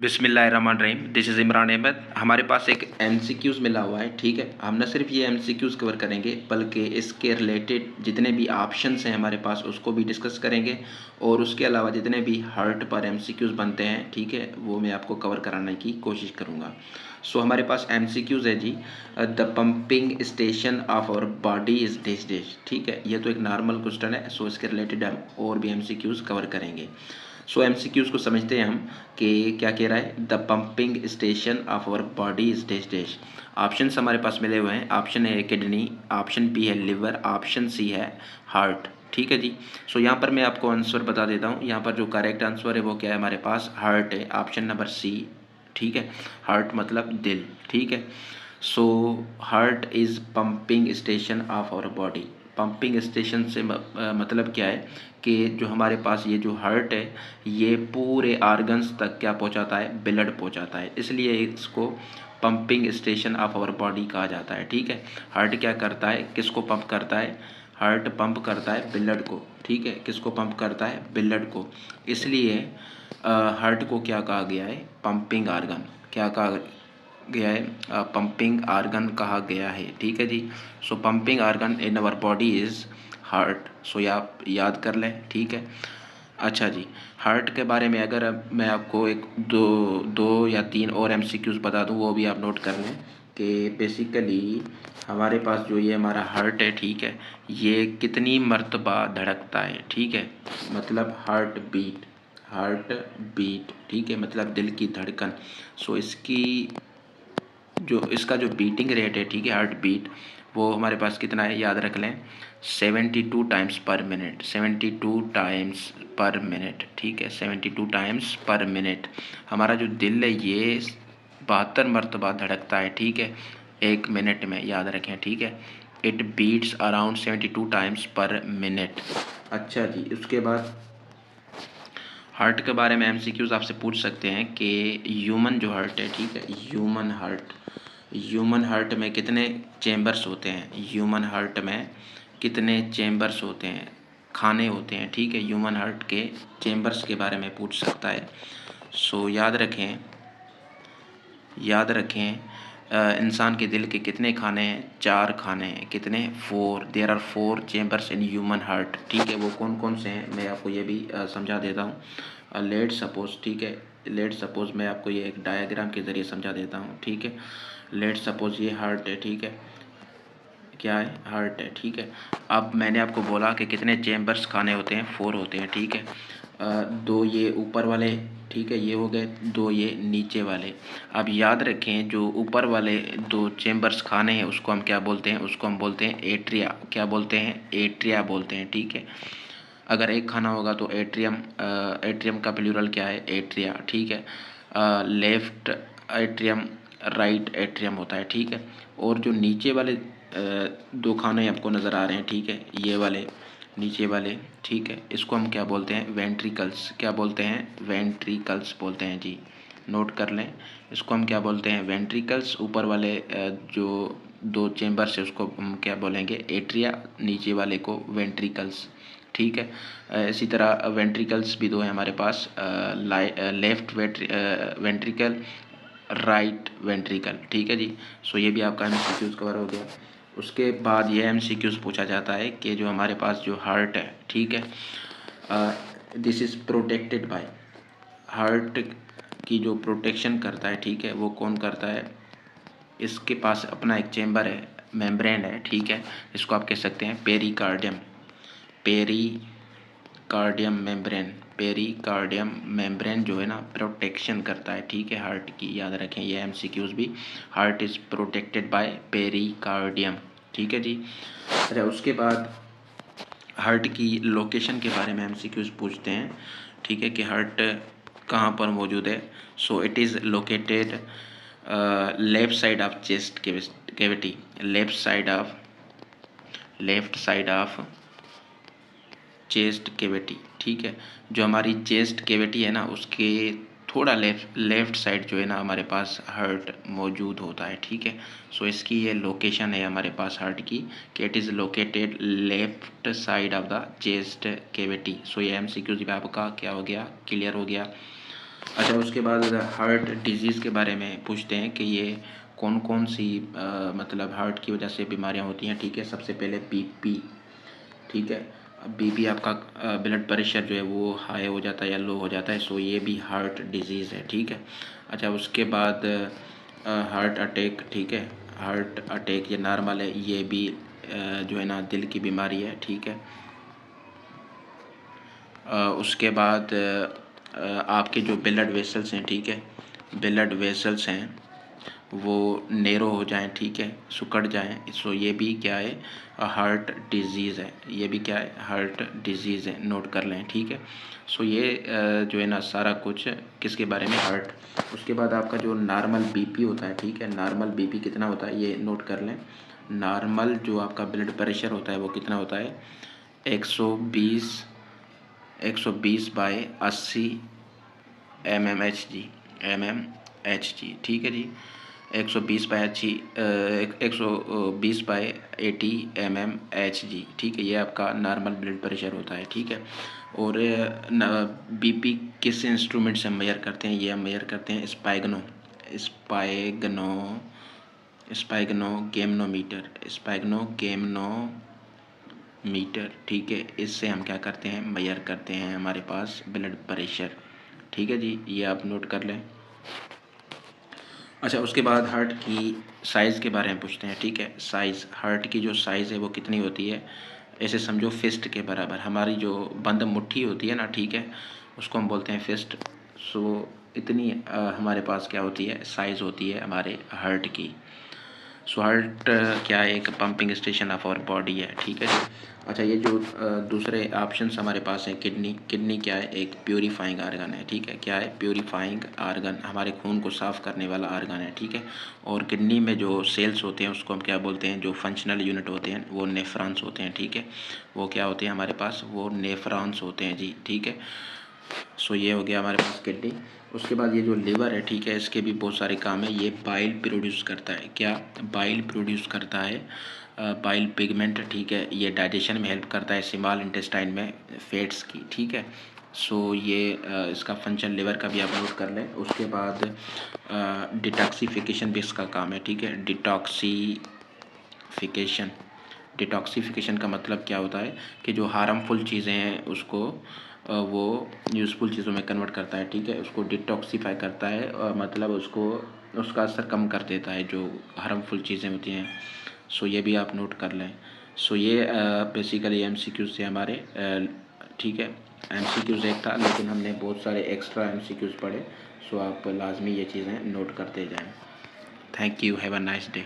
बिस्मिल्लाहिर्रहमानिर्रहीम। This is Imran Ahmed. हमारे पास एक एमसीक्यूज़ मिला हुआ है, ठीक है। हम न सिर्फ ये एमसीक्यूज़ कवर करेंगे बल्कि इसके रिलेटेड जितने भी ऑप्शंस हैं हमारे पास उसको भी डिस्कस करेंगे, और उसके अलावा जितने भी हर्ट पर एमसीक्यूज़ बनते हैं, ठीक है, वो मैं आपको कवर कराने की कोशिश करूँगा। सो हमारे पास एमसीक्यूज़ है जी। The pumping station of our body is dash dash, ठीक है। ये तो एक नॉर्मल क्वेश्चन है, सो इसके रिलेटेड हम और भी एमसीक्यूज़ कवर करेंगे। सो एमसीक्यूज़ को समझते हैं हम कि क्या कह रहा है। The pumping station of our body is dash dash. Option हमारे पास मिले हुए हैं। Option A kidney, option B है लिवर, ऑप्शन सी है हार्ट, ठीक है जी। सो यहाँ पर मैं आपको आंसर बता देता हूँ। यहाँ पर जो करेक्ट आंसर है वो क्या है, हमारे पास हार्ट है, ऑप्शन नंबर सी, ठीक है। हार्ट मतलब दिल, ठीक है। So heart is pumping station of our body. Pumping station से मतलब क्या है कि जो हमारे पास ये जो हार्ट है ये पूरे आर्गन्स तक क्या पहुंचाता है, ब्लड पहुंचाता है, इसलिए इसको pumping station of our body कहा जाता है, ठीक है। हार्ट क्या करता है, किसको पंप करता है, हार्ट पंप करता है ब्लड को, ठीक है। किसको पंप करता है, ब्लड को, इसलिए हार्ट को क्या कहा गया है, पंपिंग आर्गन क्या कहा गया है, पंपिंग आर्गन कहा गया है, ठीक है जी। So pumping organ in our body is heart. So आप याद कर लें, ठीक है। अच्छा जी, हार्ट के बारे में अगर अब मैं आपको एक दो दो या तीन और एमसीक्यूज़ बता दूं, वो भी आप नोट कर लें कि बेसिकली हमारे पास जो ये हमारा हार्ट है, ठीक है, ये कितनी मर्तबा धड़कता है, ठीक है। मतलब हार्ट बीट, ठीक है, मतलब दिल की धड़कन। सो इसका जो बीटिंग रेट है, ठीक है, हार्ट बीट, वो हमारे पास कितना है, याद रख लें, 72 times per minute, 72 times per minute, ठीक है, 72 टाइम्स पर मिनट। हमारा जो दिल है ये 72 मरतबा धड़कता है, ठीक है, एक मिनट में, याद रखें, ठीक है। It beats around 72 times per minute. अच्छा जी, उसके बाद हार्ट के बारे में एमसीक्यूज आपसे पूछ सकते हैं कि ह्यूमन जो हार्ट है, ठीक है, ह्यूमन हार्ट में कितने चेम्बर्स होते हैं, ह्यूमन हार्ट में कितने चेम्बर्स होते हैं, खाने होते हैं, ठीक है। ह्यूमन हार्ट के चेम्बर्स के बारे में पूछ सकता है। सो याद रखें इंसान के दिल के कितने खाने हैं, 4 खाने हैं, कितने, 4। There are 4 chambers in human heart, ठीक है। वो कौन कौन से हैं मैं आपको ये भी समझा देता हूँ। लेट सपोज, ठीक है, लेट सपोज मैं आपको ये एक डायग्राम के ज़रिए समझा देता हूँ, ठीक है। लेट सपोज ये हार्ट है, ठीक है, क्या है, हार्ट है, ठीक है। अब मैंने आपको बोला कि कितने चेम्बर्स खाने होते हैं, 4 होते हैं, ठीक है। 2 ये ऊपर वाले, ठीक है, ये हो गए, 2 ये नीचे वाले। अब याद रखें जो ऊपर वाले 2 चेम्बर्स खाने हैं उसको हम क्या बोलते हैं, उसको हम बोलते हैं एट्रिया, क्या बोलते हैं, एट्रिया बोलते हैं, ठीक है। अगर एक खाना होगा तो एट्रियम, एट्रियम का प्लूरल क्या है, एट्रिया, ठीक है। लेफ्ट एट्रियम, राइट एट्रियम होता है, ठीक है। और जो नीचे वाले 2 खाने आपको नज़र आ रहे हैं, ठीक है, ये वाले नीचे वाले, ठीक है, इसको हम क्या बोलते हैं, वेंट्रिकल्स, क्या बोलते हैं, वेंट्रिकल्स बोलते हैं जी। नोट कर लें, इसको हम क्या बोलते हैं, वेंट्रिकल्स। ऊपर वाले जो 2 चेम्बर्स है उसको हम क्या बोलेंगे, एट्रिया, नीचे वाले को वेंट्रिकल्स, ठीक है। इसी तरह वेंट्रिकल्स भी 2 हैं हमारे पास, लेफ्ट वेंट्रिकल, राइट वेंट्रिकल, ठीक है जी। सो ये भी आपका एमसीक्यूज कवर हो गया। उसके बाद ये एमसीक्यूज पूछा जाता है कि जो हमारे पास जो हार्ट है, ठीक है, this is protected by, heart की जो प्रोटेक्शन करता है, ठीक है, वो कौन करता है, इसके पास अपना एक चेम्बर है, मेम्ब्रेन है, ठीक है। इसको आप कह सकते हैं pericardium, pericardium membrane, pericardium membrane जो है ना प्रोटेक्शन करता है, ठीक है, हार्ट की। याद रखें ये एमसीक्यूज भी, heart is protected by pericardium, ठीक है जी। अच्छा, उसके बाद हार्ट की लोकेशन के बारे में एमसीक्यूज पूछते हैं, ठीक है, कि हार्ट कहाँ पर मौजूद है। So it is located left side of chest cavity, left side of chest cavity, ठीक है। जो हमारी चेस्ट कैविटी है ना उसके थोड़ा लेफ्ट साइड जो है ना हमारे पास हार्ट मौजूद होता है, ठीक है। सो इसकी ये लोकेशन है हमारे पास हार्ट की, कि it is located left side of the chest cavity. So ये एमसीक्यू आपका क्या हो गया, क्लियर हो गया। अच्छा, उसके बाद हार्ट डिजीज़ के बारे में पूछते हैं कि ये कौन कौन सी मतलब हार्ट की वजह से बीमारियां होती हैं, ठीक है। सबसे पहले बीपी, ठीक है। बीपी आपका ब्लड प्रेशर जो है वो हाई हो जाता है या लो हो जाता है, सो ये भी हार्ट डिजीज़ है, ठीक है। अच्छा, उसके बाद हार्ट अटैक, ठीक है। हार्ट अटैक ये नॉर्मल है, ये भी जो है ना दिल की बीमारी है, ठीक है। उसके बाद आपके जो ब्लड वेसल्स हैं, ठीक है, ब्लड वेसल्स हैं वो नैरो हो जाएं, ठीक है, सिकुड़ जाएं, सो ये भी क्या है, हार्ट डिजीज़ है। ये भी क्या है, हार्ट डिजीज़ है, नोट कर लें, ठीक है। सो ये जो है ना सारा कुछ किसके बारे में, हार्ट। उसके बाद आपका जो नॉर्मल बीपी होता है, ठीक है, नॉर्मल बीपी कितना होता है ये नोट कर लें। नॉर्मल जो आपका ब्लड प्रेशर होता है वो कितना होता है, 120 120/80 mmHg, ठीक है जी। 120/80 120/80 mmHg, ठीक है। ये आपका नॉर्मल ब्लड प्रेशर होता है, ठीक है। और बीपी किस इंस्ट्रूमेंट से हम मेजर करते हैं, ये हम मेजर करते हैं स्पाइगनोमीटर, ठीक है। इससे हम क्या करते हैं, मेजर करते हैं हमारे पास ब्लड प्रेशर, ठीक है जी। ये आप नोट कर लें। अच्छा, उसके बाद हार्ट की साइज़ के बारे में पूछते हैं, ठीक है। साइज़, हार्ट की जो साइज़ है वो कितनी होती है, ऐसे समझो फिस्ट के बराबर। हमारी जो बंद मुट्ठी होती है ना, ठीक है, उसको हम बोलते हैं फिस्ट। सो इतनी हमारे पास क्या होती है, साइज़ होती है हमारे हार्ट की। सो हार्ट क्या है, एक pumping station of our body है, ठीक है जी। अच्छा, ये जो दूसरे ऑप्शंस हमारे पास हैं, किडनी क्या है, एक प्योरीफाइंग आर्गन है, ठीक है। क्या है, प्योरीफाइंग आर्गन, हमारे खून को साफ़ करने वाला आर्गन है, ठीक है। और किडनी में जो सेल्स होते हैं उसको हम क्या बोलते हैं, जो फंक्शनल यूनिट होते हैं वो नेफ्रॉन्स होते हैं, ठीक है। वो क्या होते हैं हमारे पास, वो नेफ्रॉन्स होते हैं जी, ठीक है। सो ये हो गया हमारे पास किडनी। उसके बाद ये जो लिवर है, ठीक है, इसके भी बहुत सारे काम है। ये बाइल प्रोड्यूस करता है, क्या, बाइल प्रोड्यूस करता है, बाइल पिगमेंट, ठीक है। ये डाइजेशन में हेल्प करता है स्मॉल इंटेस्टाइन में फैट्स की, ठीक है। सो ये इसका फंक्शन लिवर का भी आप नोट कर लें। उसके बाद डिटॉक्सिफिकेशन भी इसका काम है, ठीक है। डिटॉक्सिफिकेशन का मतलब क्या होता है कि जो हार्मफुल चीज़ें हैं उसको वो यूज़फुल चीज़ों में कन्वर्ट करता है, ठीक है। उसको डिटॉक्सिफाई करता है, मतलब उसको उसका असर कम कर देता है जो हार्मफुल चीज़ें होती हैं। सो ये भी आप नोट कर लें। सो ये बेसिकली एमसीक्यूज़ थे हमारे, ठीक है। एमसीक्यूज़ एक था, लेकिन हमने बहुत सारे एक्स्ट्रा एमसीक्यूज़ पढ़े। सो आप लाजमी ये चीज़ें नोट करते जाएँ। Thank you, have a nice day.